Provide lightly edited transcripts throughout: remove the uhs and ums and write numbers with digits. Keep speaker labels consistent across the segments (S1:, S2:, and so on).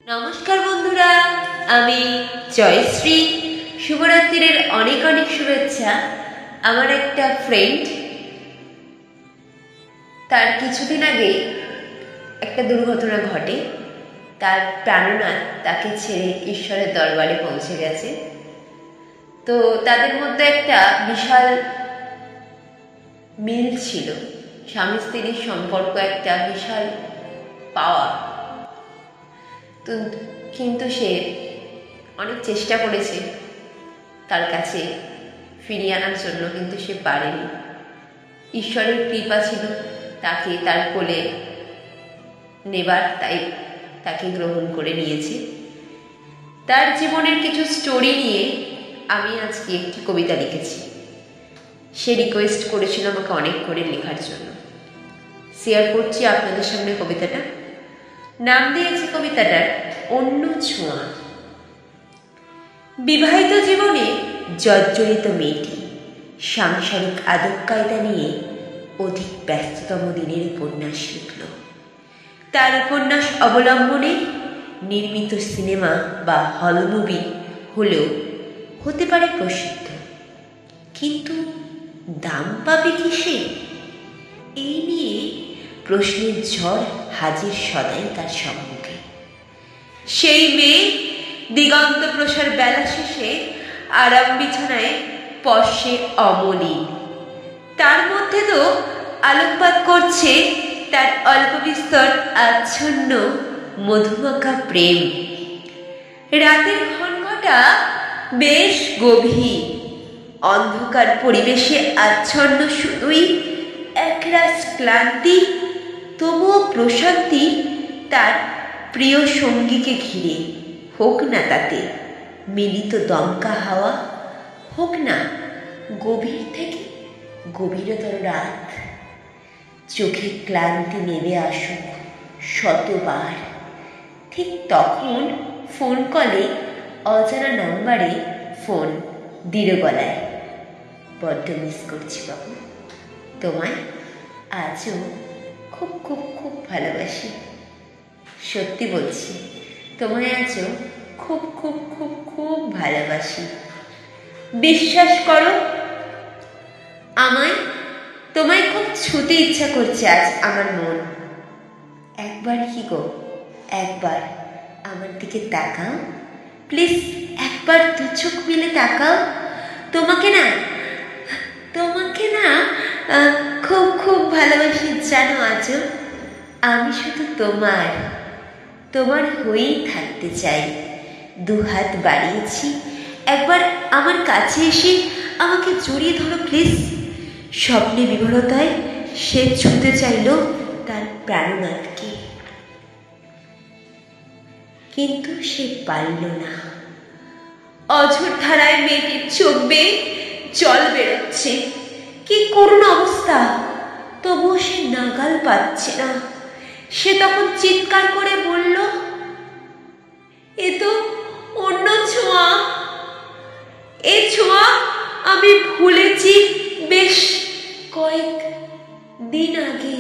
S1: নমস্কার বন্ধুরা, আমি জয়শ্রী। শুভরাত্রির অনেক অনেক শুভেচ্ছা। আমার একটা ফ্রেন্ড, তার কিছুদিন আগে একটা দুর্ঘটনা ঘটে। তার প্রাণনাথ তাকে ছেড়ে ঈশ্বরের দরবারে পৌঁছে গেছে। তো তাদের মধ্যে একটা বিশাল মিল ছিল, স্বামী স্ত্রীর সম্পর্ক একটা বিশাল পাওয়া। কিন্তু সে অনেক চেষ্টা করেছে তার কাছে ফিরিয়ে আনার জন্য, কিন্তু সে পারেনি। ঈশ্বরের কৃপা ছিল তাকে তার কোলে নেবার, তাই তাকে গ্রহণ করে নিয়েছে। তার জীবনের কিছু স্টোরি নিয়ে আমি আজকে একটি কবিতা লিখেছি। সে রিকোয়েস্ট করেছিল আমাকে অনেক করে লেখার জন্য। শেয়ার করছি আপনাদের সামনে কবিতাটা। নাম দিয়েছি কবিতাটার অন্য ছোঁয়া। বিবাহিত জীবনে জর্জরিত মেয়েটি সাংসারিক আদব কায়দা নিয়ে অধিক ব্যস্ততম দিনের উপন্যাস লিখল। তার উপন্যাস অবলম্বনে নির্মিত সিনেমা বা হল মুভি হলেও হতে পারে প্রসিদ্ধ, কিন্তু দাম পাবে কিসে? এই নিয়ে প্রশ্নের ঝড় হাজির সদাই তার সম্মুখে। সেই মেয়ে দিগন্ত প্রসার বেলা শেষে আরাম বিছানায় পর্শে অমলিন। তার মধ্যে তো আলোকপাত করছে তার অল্প বিস্তর আচ্ছন্ন মধুমাখা প্রেম। রাতের ঘনঘটা বেশ গভীর, অন্ধকার পরিবেশে আচ্ছন্ন শুধুই একরাশ ক্লান্তি, তবুও প্রশান্তি তার প্রিয় সঙ্গীকে ঘিরে। হোক না তাতে মিলিত দমকা হাওয়া, হোক না গভীর থেকে গভীরতর রাত, চোখে ক্লান্তি নেমে আসুক শতবার। ঠিক তখন ফোন কলে অজানা নাম্বারে ফোন দৃঢ় গলায়, বড্ড মিস করছি বাবু, তোমায় আজও খুব খুব খুব ভালোবাসি। সত্যি বলছি, তোমায় আজও খুব খুব খুব খুব ভালোবাসি। বিশ্বাস করো, তোমায় খুব ছুতে ইচ্ছা করছে আজ আমার মন। একবার কি গো, একবার আমার দিকে তাকাও প্লিজ, একবার দু চোখ মিলে তাকাও। তোমাকে না খুব খুব ভালোবাসি জানো। আজও আমি শুধু তোমার হয়েই থাকতে চাই। দুহাত বাড়িয়েছি, একবার আমার কাছে এসে আমাকে জড়িয়ে ধরো প্লিজ। স্বপ্নে বিভরতায় সে ছুঁতে চাইল তার প্রাণনাথকে, কিন্তু সে পারল না। অঝোর ধারায় মেয়েটির চোখ বেয়ে জল বেরোচ্ছে। কি করুণ অবস্থা, তবুও সে নাগাল পাচ্ছে না। সে তখন চিৎকার করে বলল, এ তো অন্য ছোঁয়া। এ ছোঁয়া আমি ভুলেছি বেশ কয়েক দিন আগে,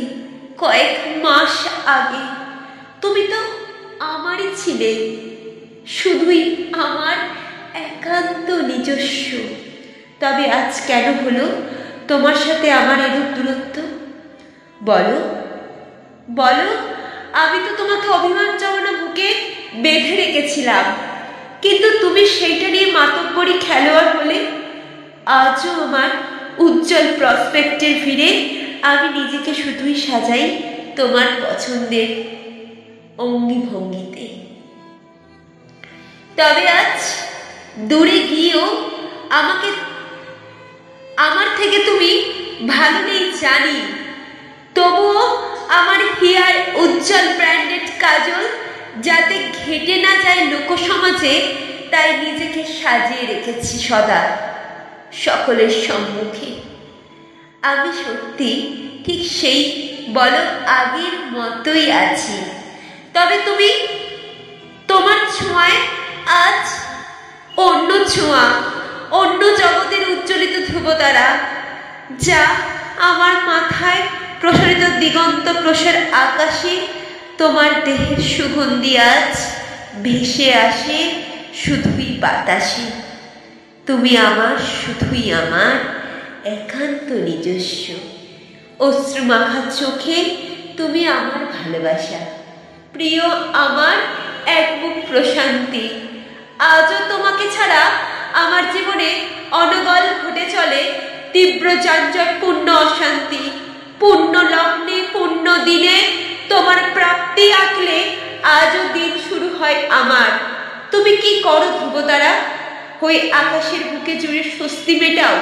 S1: কয়েক মাস আগে। তুমি তো আমারই ছিলে, শুধুই আমার একান্ত নিজস্ব। তবে আজ কেন হলো তোমার সাথে আমার এরূপ দূরত্ব? বলো বলো, আমি তো তোমাকে অভিমান জমানো বুকে বেঁধে রেখেছিলাম, কিন্তু তুমি সেইটা নিয়ে মাতব্বরি খেলোয়াড় হলে। আজও আমার উজ্জ্বল প্রসপেক্টের ভিড়ে আমি নিজেকে শুধুই সাজাই তোমার পছন্দের অঙ্গি ভঙ্গিতে। তবে আজ দূরে গিয়েও আমার থেকে তুমি ভালো নেই জানি, তবুও আমার হিয়ার উজ্জ্বল ব্র্যান্ডেড কাজল যাতে ঘেটে না যায় লোকসমাজে, তাই নিজেকে সাজিয়ে রেখেছি সদা সকলের সম্মুখে। আমি সত্যি ঠিক সেই বলো আগের মতোই আছি। তবে তুমি তোমার ছোঁয়ায় আজ অন্য ছোঁয়া, অন্য জগতের উজ্জ্বলিত ধ্রুবতারা, যা আমার মাথায় প্রসারিত দিগন্ত প্রসার আকাশে তোমার দেহের সুগন্ধি আজ ভেসে আসে শুধুই বাতাসে। তুমি আমার, শুধুই আমার একান্ত নিজস্ব। অশ্রুমাখা চোখে তুমি আমার ভালোবাসা। প্রিয় আমার এক বুক প্রশান্তি। আজও তোমাকে ছাড়া আমার জীবনে অনগল ঘটে চলে তীব্র যানজটপূর্ণ অশান্তি। পূর্ণ লগ্নে পূর্ণ দিনে তোমার প্রাপ্তি আঁকলে আজও দিন শুরু হয় আমার। তুমি কি করো ধ্রুবতারা? হয়ে আকাশের বুকে জুড়ে স্বস্তি মেটাও।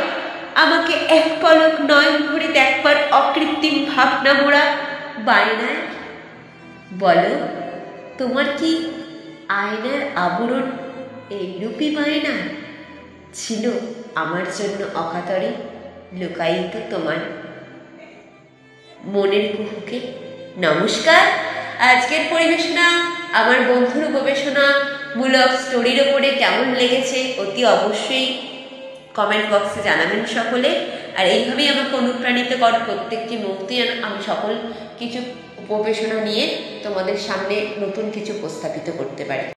S1: আমাকে এক পলক নয়ন ভরে দেখবার অকৃত্রিম ভাবনা মোড়া বায়নায়। বলো, তোমার কি আয়নার আবরণ এইরূপই বায়না? ছিল আমার জন্য অকাতরে লুকায়িত তোমার মনের কুহুকে। নমস্কার। আজকের পরিবেশনা আমার বন্ধুর গবেষণামূলক স্টোরির ওপরে কেমন লেগেছে অতি অবশ্যই কমেন্ট বক্সে জানাবেন সকলে। আর এইভাবেই আমাকে অনুপ্রাণিত কর প্রত্যেকটি মুহূর্তে আমি সকল কিছু গবেষণা নিয়ে তোমাদের সামনে নতুন কিছু উপস্থাপিত করতে পারি।